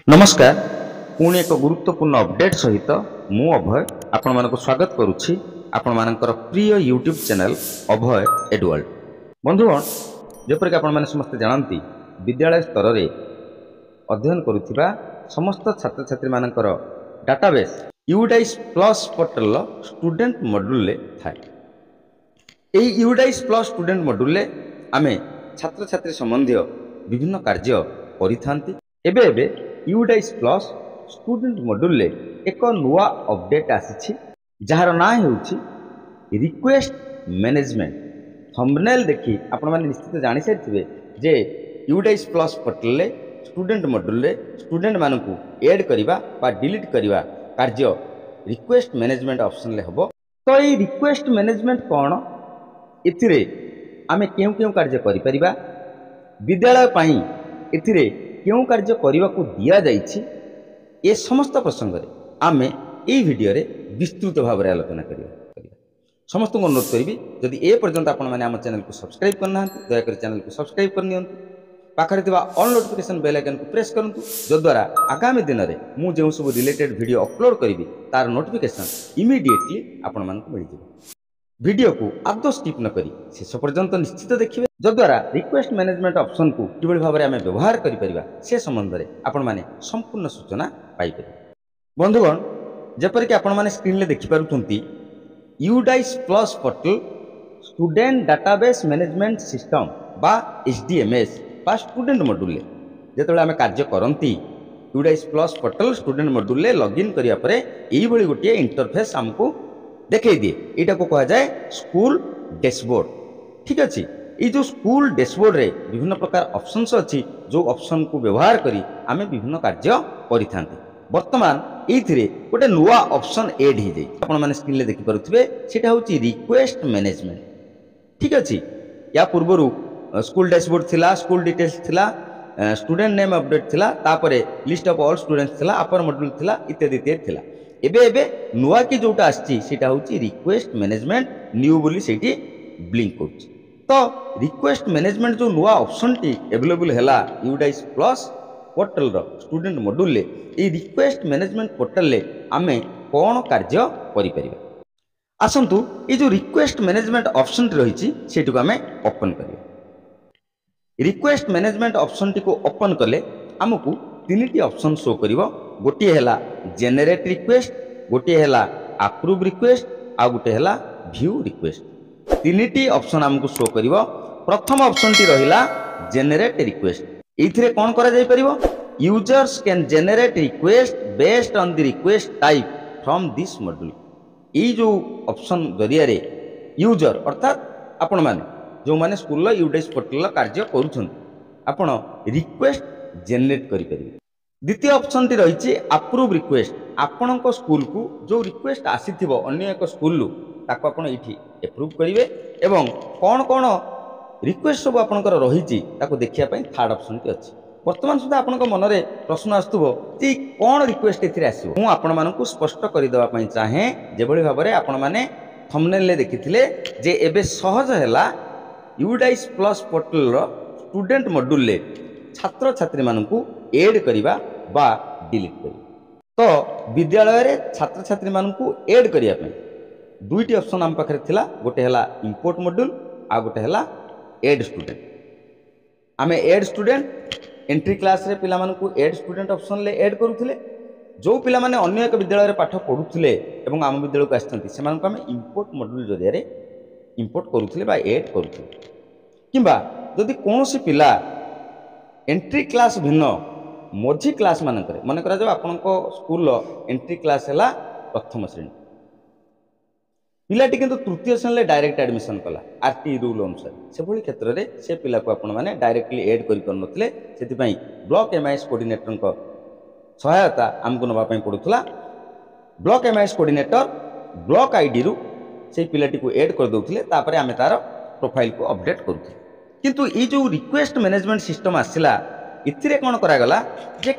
नमस्कार पुणी एक गुरुत्वपूर्ण अपडेट सहित मु अभय आपण मानक स्वागत करुछि आपण मानकर प्रिय यूट्यूब चैनल अभय एडवर्ल्ड। बंधुगण जेपरिक आपण माने समस्त जानती विद्यालय स्तर रे अध्ययन करुथिबा समस्त छात्र छात्री मानकर database UDISE plus portal student module ले थाए। एही यूडाइस प्लस स्टूडेंट मॉड्यूल ले आमे छात्र छात्री संबंधी विभिन्न कार्य करिथांती। एबे एबे यूडाइस प्लस स्टूडेंट मॉड्यूल ले एक नुआ अपडेट आसी जार ना हेउछि रिक्वेस्ट मैनेजमेंट। थंबनेल देखि आपण माने निश्चित जानि सारिथिबे जे यूडाइस प्लस पोर्टल ले स्टूडेंट मॉड्यूल ले स्टूडेंट मानकु ऐड करिबा बा डिलीट करिबा कार्य रिक्वेस्ट मैनेजमेंट ऑप्शन ले हबो। तो ये रिक्वेस्ट मैनेजमेंट कोन एथिरे आमे केउ केउ कार्य करि परिबा विद्यालय पई एथिरे क्यों कार्य करने को दिया जाइछि ए समस्त प्रसंग रे आमे एई वीडियो रे विस्तृत भाव रे आलोचना करिया। समस्त को अनुरोध करिवि जदि ए पर्यंत आपण माने हम चैनल को सब्सक्राइब करना दया कर चैनल को सब्सक्राइब कर नियंतु पाखरे थिबा ऑल नोटिफिकेशन बेल आइकन को प्रेस करंतु जो द्वारा आगामी दिन रे मु जेउ सब रिलेटेड वीडियो अपलोड करिवि तार नोटिफिकेशन इमीडिएटली आपण मान को मिल जिवो। वीडियो को आदौ स्किप न करी शेष पर्यंत निश्चित देखिए जद्वारा रिक्वेस्ट मैनेजमेंट ऑप्शन को किभଳି भाव आम व्यवहार करिपरिबा से संबंध में आपण माने संपूर्ण सूचना पाई परिबे। बंधुगण जेपरिक आपण माने स्क्रीन ले देखि पारुछंती UDISE plus portal student database management system बा एसडीएमएस बा स्टूडेंट मॉड्यूल ले जेतबेले आम कार्य करंती UDISE plus portal student module ले लॉगिन करिया परे एई भଳି गोटे इंटरफेस हमको देखै दिए। एटा को कहा जाए स्कूल डैशबोर्ड। ठीक अछि ये जो स्कूल डैशबोर्ड रे विभिन्न प्रकार ऑप्शंस अछि जो ऑप्शन को व्यवहार करी आमे विभिन्न कार्य करिथांती। वर्तमान एथिरे गोटे नुआ ऑप्शन ऐड हे जाई आपण माने स्क्रीन ले देखि पारुथिबे सेटा होची रिक्वेस्ट मैनेजमेंट। ठीक अछि या पूर्वरु स्कूल डैशबोर्ड थिला स्कूल डिटेल्स थिला स्टूडेंट नेम अपडेट थिला तापरे लिस्ट ऑफ ऑल स्टूडेंट्स थिला अपर मॉड्यूल थिला इत्यादि इत्यादि थिला। एबे एबे नुआ की जोटा आछि सेटा होची रिक्वेस्ट मैनेजमेंट न्यू बोली सेठी ब्लिंक करछि। तो रिक्वेस्ट मैनेजमेंट जो नुआ ऑप्शन टी अवेलेबल हैला यूडाइस प्लस पोर्टल रो स्टूडेंट मॉड्यूल ले ए रिक्वेस्ट मैनेजमेंट पोर्टल ले आमे कोन कार्य करि परिबा। आसंतु ए जो रिक्वेस्ट मैनेजमेंट ऑप्शन टी रहिछि सेठी को आमे ओपन करिया। रिक्वेस्ट मैनेजमेंट ऑप्शन टी को ओपन कले हमकु तीनटी ऑप्शन शो करिवो। गोटे हैला जेनेरेट रिक्वेस्ट गोटे हैला अप्रूव रिक्वेस्ट आ गोटे हैला व्यू रिक्वेस्ट। तीनटी ऑप्शन हमको शो करिवो। प्रथम ऑप्शन टी रहिला जेनेरेट रिक्वेस्ट। एथिरे कोन करा जाय परिवो users can generate request based on the request type from this module. ई जो ऑप्शन जरिया रे यूजर अर्थात आपण माने जो माने स्कूल लो यूडाइस पोर्टल लो कार्य करूछन आपण रिक्वेस्ट जेनेरेट करि परिबे। द्वितीय ऑप्शन टी रही अप्रूव रिक्वेस्ट। आपण स्कूल को जो रिक्वेस्ट आसीथिबो अन्य एक स्कूल ताको आपण एठी अप्रूव करिवे एवं कोन कोन रिक्वेस्ट सब आपनकर रहिछि ताको देखिया पई थर्ड ऑप्शन टी अछि। वर्तमान सुधा आपनक मन रे प्रश्न आस्तुबो जे कोन रिक्वेस्ट एथिरे आसीबो मु आपण मानकु स्पष्ट करि देबा पई चाहे जेबळी भाबरे आपण माने थंबनेल ले देखिथिले जे एबे सहज हैला यूडाइस प्लस पोर्टल रो स्टूडेंट मॉड्यूल ले छात्र छात्री मानकु ऐड करिबा बा डिलीट करिबा। तो विद्यालय रे छात्र छात्री मानकु ऐड करिया पे दुईटी ऑप्शन हम पाखरे थिला गोटे हैला इंपोर्ट मॉड्यूल आ गोटे हैला ऐड स्टूडेंट। आमे ऐड स्टूडेंट एंट्री क्लास रे पिला मानकु ऐड स्टूडेंट ऑप्शन ले ऐड करूथिले जो पिला माने अन्य एक विद्यालय रे पाठ पढुथिले एवं आम विद्यालय को आछथंती से मानकु आमे इंपोर्ट मॉड्यूल जरिया रे इंपोर्ट करूथिले बा ऐड करूथिले। किंबा जदि कोनोसी पिला एंट्री क्लास भिन्न मझी क्लास मानकरे मन करा जाओ आपनको स्कूल एंट्री क्लास हैला प्रथम श्रेणी पिलाटी किंतु तृतीय श्रेणी डायरेक्ट एडमिशन कला आरटी रूल अनुसार से भली क्षेत्र रे से पिला को आपण माने डायरेक्टली ऐड करि कर नथिले सेति पई ब्लॉक एमआईएस कोऑर्डिनेटर को सहायता हमको नबा पई पडुथला। Block MIS coordinator block ID रु से पिलाटी को ऐड कर दउथिले तापरे आमे तार प्रोफाइल को अपडेट करूथिले। किंतु ये जो रिक्वेस्ट मैनेजमेंट सिस्टम आसिला इथिरे कोन करा गला जे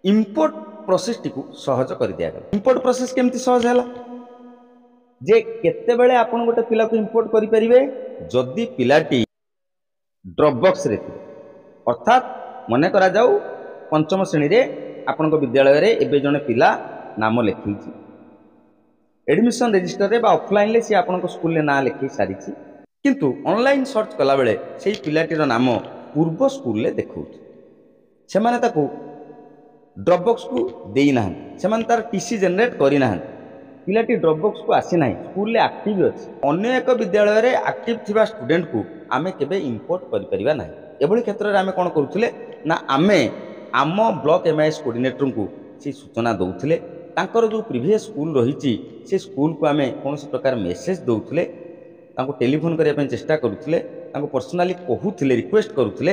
इंपोर्ट प्रोसेस टी को सहज कर दिया गला। इंपोर्ट प्रोसेस केमती सहज हैला जे केते बेले आपण गोटे पिला को इंपोर्ट करि परिबे जदी पिलाटी ड्रॉपबॉक्स रे अर्थात मने करा जाऊ पंचम श्रेणी रे आपण विद्यालय रे एबे जने पिला नाम लिखी एडमिशन रजिस्टर रे बा ऑफलाइन ले सी आपण स्कूल ले ना लिखी सारी किंतु ऑनलाइन सर्च कला बेले से पिलाटीर नाम पूर्व स्कूल ले देखौ से माने ताको ड्रॉपबॉक्स को देई ना से माने तार टीसी जनरेट करी ना पिलाटी ड्रॉपबॉक्स को आसी ना स्कूल ले एक्टिव अछि अन्य एक विद्यालय रे एक्टिव थिबा स्टूडेंट को आमे केबे इंपोर्ट करि परिबा ना एबोली क्षेत्र रे आमे कोन करूथिले ना आमे आम ब्लॉक एमआईएस कोऑर्डिनेटर को से सूचना दउथिले तांकर जो प्रीवियस स्कूल रही से स्कूल को आमे कौन प्रकार मेसेज दउथिले तांको टेलीफोन करिया पे चेष्टा करूथिले तांको पर्सनली कहूथिले रिक्वेस्ट करूथिले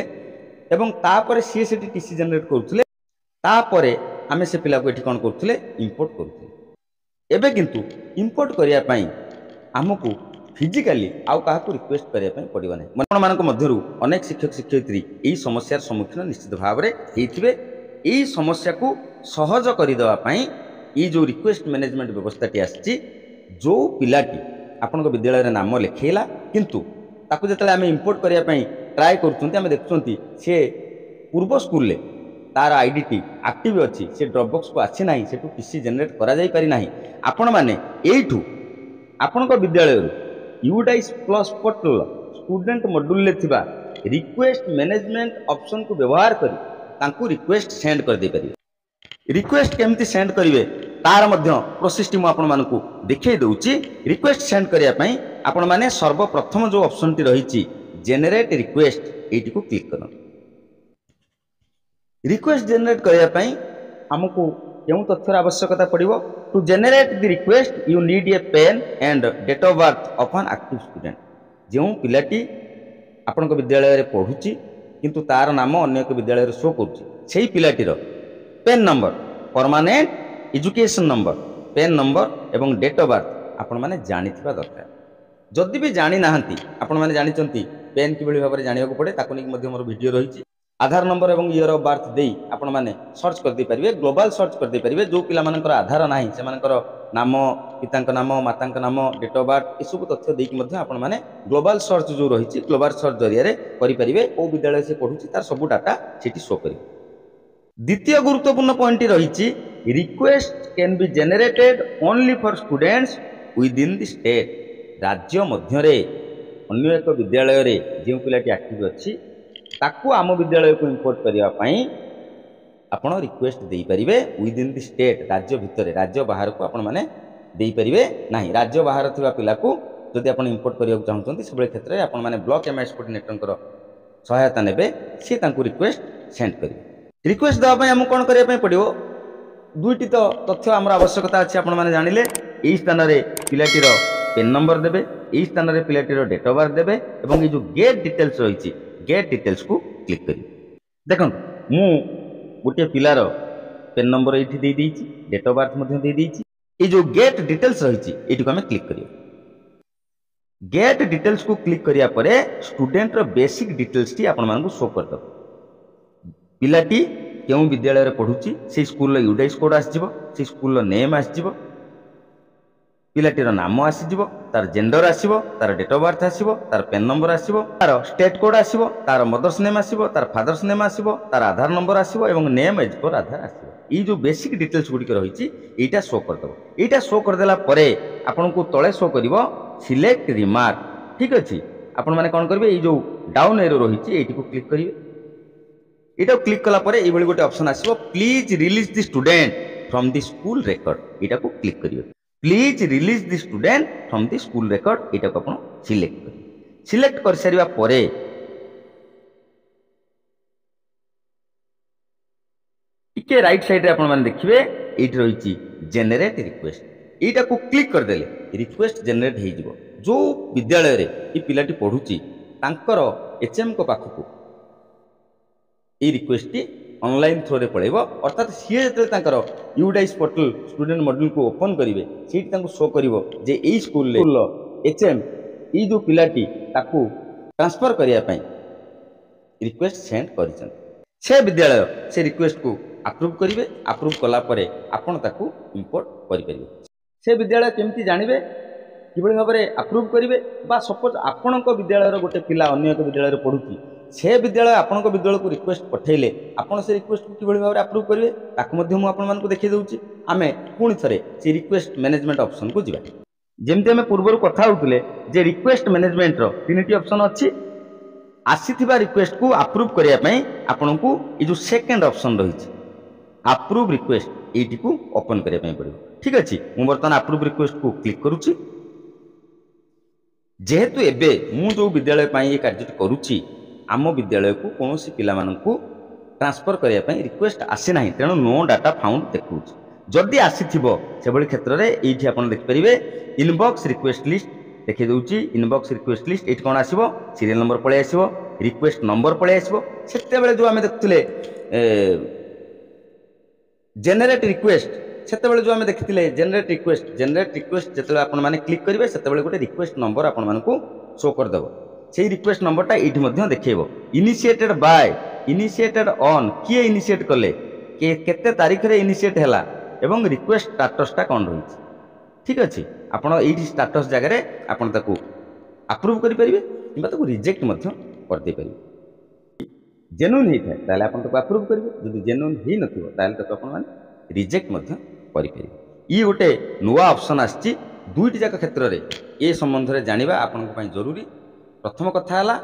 एवं तापरे सी सेठी टीसी जनरेट करूथिले तापरे आमे से पिला को एठी कोन करूथिले इंपोर्ट करूथिले एबे किंतु इंपोर्ट करिया पई हमकु फिजिकली आउ काहा को रिक्वेस्ट करिया पई पड़िबा नै मन मानक मध्यरु अनेक शिक्षक शिक्षयित्री एही समस्यार सम्मुखीन निश्चित भाव रे हेथिबे एही समस्या को सहज करि देबा पई ये जो रिक्वेस्ट मैनेजमेंट व्यवस्था टी आछि जो पिलाटी आपण विद्यालय रे नाम लिखेला किंतु ताकू जतले आमे इंपोर्ट करिया पई ट्राई करछुंती आमे देखछुंती से पूर्व स्कूल ले तार आईडीटी एक्टिव अछि से ड्रॉपबॉक्स को आछि नाही सेटू पीसी जनरेट करा जाई पारि नाही आपण माने एठू आपण विद्यालय UDISE plus portal student module ले थिबा रिक्वेस्ट मैनेजमेंट ऑप्शन को व्यवहार करी तांकू रिक्वेस्ट सेंड कर दे पारि रिक्वेस्ट केमती सेंड करेंगे तार मध्य प्रोसेस टी आपण मानकू देखै दउची रिक्वेस्ट सेंड करिया पई आपण माने सर्वप्रथम जो ऑप्शन टी रही जेनेरेट रिक्वेस्ट एटी को क्लिक करन रिक्वेस्ट जेनेरेट करिया पई हमकू केउ तथ्यर आवश्यकता पड़िबो to generate the request you need a PEN and date of birth of an active student जो पिलाटी आपण विद्यालय रे पढुची किंतु तार नाम अन्य एक विद्यालय रे शो करूची सेही पिलाटीर PEN number permanent education number PEN number एवं डेट ऑफ बर्थ आपण माने जानि थिबा दरकार जदि भी जानि नाहंती आपण माने जानि चंती पेन किबळी भाबरे जानिया को पड़े ताको निक मध्य मोर वीडियो रहिछि आधार नंबर एवं ईयर ऑफ बर्थ देई आपण माने सर्च कर दे परिबे ग्लोबल सर्च कर दे परिबे जो पिला मानकर आधार नाही से मानकर नाम पितांक नाम मातांक नाम डेट ऑफ बर्थ ए सब तथ्य देई मध्य आपण माने ग्लोबल सर्च जो रहिछि ग्लोबल सर्च जरिया रे करि परिबे ओ विद्यालय से पढुछि तार सब डाटा सेठी शो करिबे द्वितीय गुरुत्वपूर्ण पॉइंट रही request can be generated only for students with in the state राज्य मध्य अन्य एक विद्यालय रे जो पिलाटी एक्टिव अच्छी ताकू आम विद्यालय को इंपोर्ट करने आपण रिक्वेस्ट दे पारिबे विद इन द स्टेट राज्य भितर राज्य बाहर को आपण माने दे पारिबे नाही राज्य बाहर थिबा पिला को जदि आपण इंपोर्ट करिया चाहउछंती सबले क्षेत्र रे आपण माने ब्लॉक एमआईएस कोऑर्डिनेटर सहायता नेबे से तांको रिक्वेस्ट सेंड करिवे रिक्वेस्ट देवाई आमको कौन करने पड़ो दुईटी तो तथ्य आम आवश्यकता अच्छी आपण मैंने जानिले यही स्थान में पिलाटीर पेन नंबर देवे यही स्थान में पिलाटीर डेट ऑफ बर्थ देवे और ये जो गेट डिटेल्स रही गेट डिटेल्स को क्लिक करेंगे देखो मु गोटे पिलार पेन नंबर ये डेट ऑफ बर्थ ये जो गेट डिटेल्स रही आम क्लिक करिए गेट डिटेल्स को क्लिक करिया परे स्टूडेंट बेसिक डिटेल्स टी आपण मानकु शो कर दब पिलाटी केउं विद्यालय रे पढुची से स्कूल रो यूडाइस कोड आसीजिवो से स्कूल रो नेम आसीजिवो पिलाटीर नाम आसीजिवो तार जेंडर आसीबो तार डेट ऑफ बर्थ आसीबो तार पेन नंबर आसीबो तार स्टेट कोड आसीबो तार मदर्स नेम आसीबो तार फादर्स नेम आसीबो तार आधार नंबर आसीबो एवं नेम एज पर आधार आसीबो ई जो बेसिक डिटेल्स गुडी के रहिची एटा शो कर दबो एटा शो कर देला परे आपन को तळे शो करिवो सिलेक्ट रिमार्क ठीक अछि आपन माने कोन करबे ई जो डाउन एरो रहिची एटी को क्लिक करिवे एटा क्लिक कला परे एबोली गोटे ऑप्शन आसीबो please release the student from the school record एटा को क्लिक करिवे please release the student from the school record एटा को आपण सिलेक्ट करिवे सिलेक्ट कर सारिबा परे टिके राइट साइड रे आपण माने देखिबे एटी रहिची जेनेरेट रिक्वेस्ट एटा को क्लिक कर देले रिक्वेस्ट जेनेरेट हे जिवो जो विद्यालय रे ई पिलाटी पढुची तांकर एचएम को पाखकू ये रिक्वेस्ट टी ऑनलाइन थ्रो रे पळेबो अर्थात सी जो यूडाइस पोर्टल स्टूडेंट मॉड्यूल को ओपन करेंगे सीट शो करिवो जे एई स्कूल एचएम ये जो पिलाटी ताकू ट्रांसफर करने रिक्वेस्ट सेंड करिसन से विद्यालय से रिक्वेस्ट को अप्रूव करेंगे अप्रूव कला परे आपण ताकू इंपोर्ट करि परिबे से विद्यालय केमती जानिबे কিভাবে ভাবে আপ্ରୁଭ୍ କରିବେ বা ସପୋଜ ଆପଣଙ୍କ ବିଦ୍ୟାଳୟର ଗୋଟେ ପିଲା ଅନ୍ୟ ଏକ ବିଦ୍ୟାଳୟରେ ପଢୁଛି ସେ ବିଦ୍ୟାଳୟ ଆପଣଙ୍କ ବିଦ୍ୟାଳୟକୁ ରିକ୍ୱେଷ୍ଟ ପଠାଇଲେ ଆପଣ ସେ ରିକ୍ୱେଷ୍ଟକୁ କିଭଳି ଭାବରେ ଆପ୍ରୁଭ୍ କରିବେ ତାକୁ ମଧ୍ୟ ମୁଁ ଆପଣମାନଙ୍କୁ ଦେଖାଇ ଦେଉଛି। ଆମେ ପୁଣି ଥରେ ସେ ରିକ୍ୱେଷ୍ଟ ମ୍ୟାନେଜମେଣ୍ଟ ଅପସନକୁ ଯିବା। ଯେମିତି ଆମେ ପୂର୍ବରୁ କଥା ହେଉଥିଲେ ଯେ ରିକ୍ୱେଷ୍ଟ ମ୍ୟାନେଜମେଣ୍ଟର ତିନିଟି ଅପସନ୍ ଅଛି। ଆସିଥିବା ରିକ୍ୱେଷ୍ଟକୁ ଆପ୍ରୁଭ୍ କରିବା ପାଇଁ ଆପଣଙ୍କୁ ଏ ଯେଉଁ ସେକେଣ୍ଡ ଅପସନ୍ ରହିଛି ଆପ୍ରୁଭ୍ ରିକ୍ୱେଷ୍ଟ এইটিକୁ ଓପନ୍ କରିବା ପାଇଁ ପଡ଼ିବ। ଠିକ୍ ଅଛି, ମୁଁ ବର୍ତ୍ତମାନ ଆପ୍ରୁଭ୍ ରିକ୍ୱେଷ୍ଟକୁ କ୍ଲିକ୍ କରୁଛି। ଯେହେତୁ ଏବେ ମୁଁ ଯେଉଁ ବିଦ୍ୟାଳୟ ପାଇଁ ଏ କାର୍ଯ୍ୟଟି କରୁଛି ଆମ ବିଦ୍ୟାଳୟକୁ କୌଣସି ପିଲାମାନଙ୍କୁ ଟ୍ରାନ୍ସଫର କରିବା ପାଇଁ ରିକ୍ୱେଷ୍ଟ ଆସିନାହିଁ, ତେଣୁ ନୋ ଡାଟା ଫାଉଣ୍ଡ ଦେଖାଉଛି। ଯଦି ଆସିଥିବ ସେଭଳି କ୍ଷେତ୍ରରେ এইଠି ଆପଣ ଦେଖିପାରିବେ ଇନବକ୍ସ ରିକ୍ୱେଷ୍ଟ ଲିଷ୍ଟ ଦେଖାଇ ଦେଉଛି। ଇନବକ୍ସ ରିକ୍ୱେଷ୍ଟ ଲିଷ୍ଟ ଏଇଠି କ'ଣ ଆସିବ, ସିରିଏଲ ନମ୍ବର ପଳେଇ ଆସିବ, ରିକ୍ୱେଷ୍ଟ ନମ୍ବର ପଳେଇ ଆସିବ। ସେତେବେଳେ ଯେଉଁ ଆମେ ଦେଖୁଥିଲେ ଜେନେରେଟ୍ ରିକ୍ୱେଷ୍ଟ, ସେତେବେଳେ ଯେଉଁ ଆମେ ଦେଖିଥିଲେ ଜେନେରେଟ୍ ରିକ୍ୱେଷ୍ଟ ଯେତେବେଳେ ଆପଣମାନେ କ୍ଲିକ୍ କରିବେ ସେତେବେଳେ ଗୋଟେ ରିକ୍ୱେଷ୍ଟ ନମ୍ବର ଆପଣମାନଙ୍କୁ ଶୋ କରିଦେବ। ସେଇ ରିକ୍ୱେଷ୍ଟ ନମ୍ବରଟା ଏଇଠି ମଧ୍ୟ ଦେଖାଇବ। ଇନିସିଏଟେଡ୍ ବାୟ, ଇନିସିଏଟେଡ୍ ଅନ୍, କିଏ ଇନିସିଏଟ୍ କଲେ, କେତେ ତାରିଖରେ ଇନିସିଏଟ୍ ହେଲା ଏବଂ ରିକ୍ୱେଷ୍ଟ ଷ୍ଟାଟସଟା କ'ଣ ରହିଛି। ଠିକ୍ ଅଛି, ଆପଣ ଏଇଠି ଷ୍ଟାଟସ୍ ଜାଗାରେ ଆପଣ ତାକୁ ଆପ୍ରୁଭ୍ କରିପାରିବେ କିମ୍ବା ତାକୁ ରିଜେକ୍ଟ ମଧ୍ୟ କରିଦେଇପାରିବେ। ଜେନୁଇନ୍ ହେଇଥାଏ ତାହେଲେ ଆପଣ ତାକୁ ଆପ୍ରୁଭ୍ କରିବେ, ଯଦି ଜେନୁଇନ୍ ହେଇନଥିବ ତାହେଲେ ତାକୁ ଆପଣମାନେ ରିଜେକ୍ଟ ମଧ୍ୟ କରିପାରିବେ। ଇଏ ଗୋଟେ ନୂଆ ଅପସନ୍ ଆସିଛି। ଦୁଇଟି ଯାକ କ୍ଷେତ୍ରରେ ଏ ସମ୍ବନ୍ଧରେ ଜାଣିବା ଆପଣଙ୍କ ପାଇଁ ଜରୁରୀ। ପ୍ରଥମ କଥା ହେଲା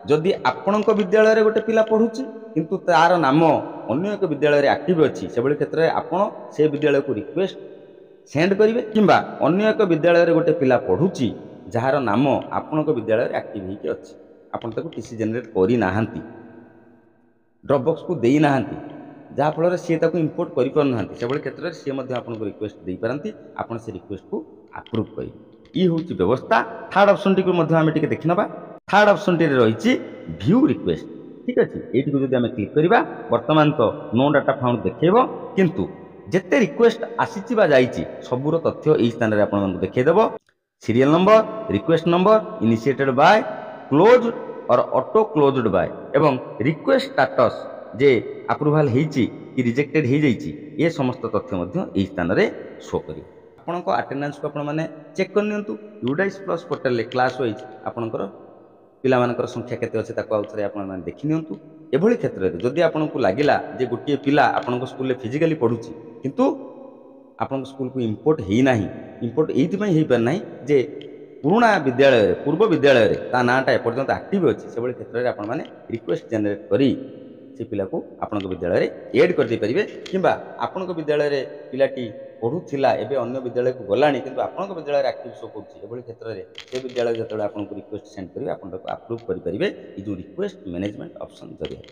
ଯଦି ଆପଣଙ୍କ ବିଦ୍ୟାଳୟରେ ଗୋଟେ ପିଲା ପଢ଼ୁଛି କିନ୍ତୁ ତାର ନାମ ଅନ୍ୟ ଏକ ବିଦ୍ୟାଳୟରେ ଆକ୍ଟିଭ୍ ଅଛି ସେଭଳି କ୍ଷେତ୍ରରେ ଆପଣ ସେ ବିଦ୍ୟାଳୟକୁ ରିକ୍ୱେଷ୍ଟ ସେଣ୍ଡ କରିବେ କିମ୍ବା ଅନ୍ୟ ଏକ ବିଦ୍ୟାଳୟରେ ଗୋଟେ ପିଲା ପଢ଼ୁଛି ଯାହାର ନାମ ଆପଣଙ୍କ ବିଦ୍ୟାଳୟରେ ଆକ୍ଟିଭ୍ ହେଇକି ଅଛି, ଆପଣ ତାକୁ ଟିସି ଜେନେରେଟ୍ କରିନାହାନ୍ତି, ଡ୍ରପବକ୍ସକୁ ଦେଇନାହାନ୍ତି, ଯାହାଫଳରେ ସିଏ ତାକୁ ଇମ୍ପୋର୍ଟ କରିପାରୁନାହାନ୍ତି, ସେଭଳି କ୍ଷେତ୍ରରେ ସିଏ ମଧ୍ୟ ଆପଣଙ୍କୁ ରିକ୍ୱେଷ୍ଟ ଦେଇପାରନ୍ତି, ଆପଣ ସେ ରିକ୍ୱେଷ୍ଟକୁ ଆପ୍ରୁଭ୍ କରିବେ। ଇଏ ହେଉଛି ବ୍ୟବସ୍ଥା। ଥାର୍ଡ଼ ଅପସନ୍ଟିକୁ ମଧ୍ୟ ଆମେ ଟିକେ ଦେଖିନେବା। ଥାର୍ଡ଼ ଅପସନ୍ଟିରେ ରହିଛି ଭ୍ୟୁ ରିକ୍ୱେଷ୍ଟ। ଠିକ୍ ଅଛି, ଏଇଟିକୁ ଯଦି ଆମେ କ୍ଲିକ୍ କରିବା ବର୍ତ୍ତମାନ ତ ନୋ ଡାଟା ଫାଉଣ୍ଡ ଦେଖାଇବ, କିନ୍ତୁ ଯେତେ ରିକ୍ୱେଷ୍ଟ ଆସିଛି ବା ଯାଇଛି ସବୁର ତଥ୍ୟ ଏହି ସ୍ଥାନରେ ଆପଣମାନଙ୍କୁ ଦେଖାଇଦେବ। ସିରିଏଲ ନମ୍ବର, ରିକ୍ୱେଷ୍ଟ ନମ୍ବର, ଇନିସିଏଟେଡ୍ ବାୟ, କ୍ଲୋଜ୍ଡ ଅର୍ ଅଟୋ କ୍ଲୋଜ୍ଡ ବାୟ ଏବଂ ରିକ୍ୱେଷ୍ଟ ଷ୍ଟାଟସ୍ ଯେ ଆପ୍ରୁଭାଲ୍ ହେଇଛି କି ରିଜେକ୍ଟେଡ୍ ହେଇଯାଇଛି ଏ ସମସ୍ତ ତଥ୍ୟ ମଧ୍ୟ ଏହି ସ୍ଥାନରେ ଶୋ କରିବ। ଆପଣଙ୍କ ଆଟେଣ୍ଡାନ୍ସକୁ ଆପଣମାନେ ଚେକ୍ କରିନିଅନ୍ତୁ। ୟୁଡାଇସ୍ ପ୍ଲସ୍ ପୋର୍ଟାଲରେ କ୍ଲାସ୍ ୱାଇଜ୍ ଆପଣଙ୍କର ପିଲାମାନଙ୍କର ସଂଖ୍ୟା କେତେ ଅଛି ତାକୁ ଆଉ ଥରେ ଆପଣମାନେ ଦେଖିନିଅନ୍ତୁ। ଏଭଳି କ୍ଷେତ୍ରରେ ଯଦି ଆପଣଙ୍କୁ ଲାଗିଲା ଯେ ଗୋଟିଏ ପିଲା ଆପଣଙ୍କ ସ୍କୁଲରେ ଫିଜିକାଲି ପଢ଼ୁଛି କିନ୍ତୁ ଆପଣଙ୍କ ସ୍କୁଲକୁ ଇମ୍ପୋର୍ଟ ହେଇନାହିଁ, ଇମ୍ପୋର୍ଟ ଏଇଥିପାଇଁ ହେଇପାରିନାହିଁ ଯେ ପୁରୁଣା ବିଦ୍ୟାଳୟରେ ପୂର୍ବ ବିଦ୍ୟାଳୟରେ ତା ନାଁଟା ଏପର୍ଯ୍ୟନ୍ତ ଆକ୍ଟିଭ୍ ଅଛି, ସେଭଳି କ୍ଷେତ୍ରରେ ଆପଣମାନେ ରିକ୍ୱେଷ୍ଟ ଜେନେରେଟ୍ କରି ସେ ପିଲାକୁ ଆପଣଙ୍କ ବିଦ୍ୟାଳୟରେ ଏଡ୍ କରିଦେଇପାରିବେ କିମ୍ବା ଆପଣଙ୍କ ବିଦ୍ୟାଳୟରେ ପିଲାଟି ପଢ଼ୁଥିଲା ଏବେ ଅନ୍ୟ ବିଦ୍ୟାଳୟକୁ ଗଲାଣି କିନ୍ତୁ ଆପଣଙ୍କ ବିଦ୍ୟାଳୟରେ ଆକ୍ଟିଭ୍ ଶୋ କରୁଛି, ଏଭଳି କ୍ଷେତ୍ରରେ ସେ ବିଦ୍ୟାଳୟ ଯେତେବେଳେ ଆପଣଙ୍କୁ ରିକ୍ୱେଷ୍ଟ ସେଣ୍ଡ କରିବେ ଆପଣ ତାକୁ ଆପ୍ରୁଭ୍ କରିପାରିବେ ଏ ଯେଉଁ ରିକ୍ୱେଷ୍ଟ ମ୍ୟାନେଜମେଣ୍ଟ ଅପସନ୍ ଜରିଆରେ।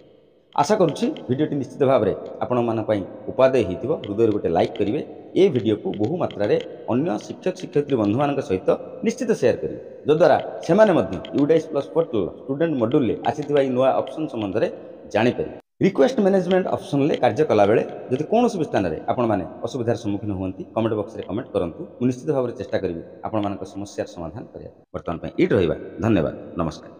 ଆଶା କରୁଛି ଭିଡ଼ିଓଟି ନିଶ୍ଚିତ ଭାବରେ ଆପଣମାନଙ୍କ ପାଇଁ ଉପାଦେୟ ହୋଇଥିବ। ହୃଦୟରୁ ଗୋଟେ ଲାଇକ୍ କରିବେ। ଏ ଭିଡ଼ିଓକୁ ବହୁ ମାତ୍ରାରେ ଅନ୍ୟ ଶିକ୍ଷକ ଶିକ୍ଷୟିତ୍ରୀ ବନ୍ଧୁମାନଙ୍କ ସହିତ ନିଶ୍ଚିତ ସେୟାର କରିବେ, ଯଦ୍ୱାରା ସେମାନେ ମଧ୍ୟ ୟୁଡାଇସ୍ ପ୍ଲସ୍ ପୋର୍ଟାଲ ଷ୍ଟୁଡେଣ୍ଟ ମଡ୍ୟୁଲରେ ଆସିଥିବା ଏହି ନୂଆ ଅପସନ୍ ସମ୍ବନ୍ଧରେ ଜାଣିପାରିବେ। ରିକ୍ୱେଷ୍ଟ ମ୍ୟାନେଜମେଣ୍ଟ ଅପସନ୍ରେ କାର୍ଯ୍ୟ କଲାବେଳେ ଯଦି କୌଣସି ବି ସ୍ଥାନରେ ଆପଣମାନେ ଅସୁବିଧାର ସମ୍ମୁଖୀନ ହୁଅନ୍ତି କମେଣ୍ଟ ବକ୍ସରେ କମେଣ୍ଟ କରନ୍ତୁ। ମୁଁ ନିଶ୍ଚିତ ଭାବରେ ଚେଷ୍ଟା କରିବି ଆପଣମାନଙ୍କ ସମସ୍ୟାର ସମାଧାନ କରିବା। ବର୍ତ୍ତମାନ ପାଇଁ ଏଇଠି ରହିବା। ଧନ୍ୟବାଦ, ନମସ୍କାର।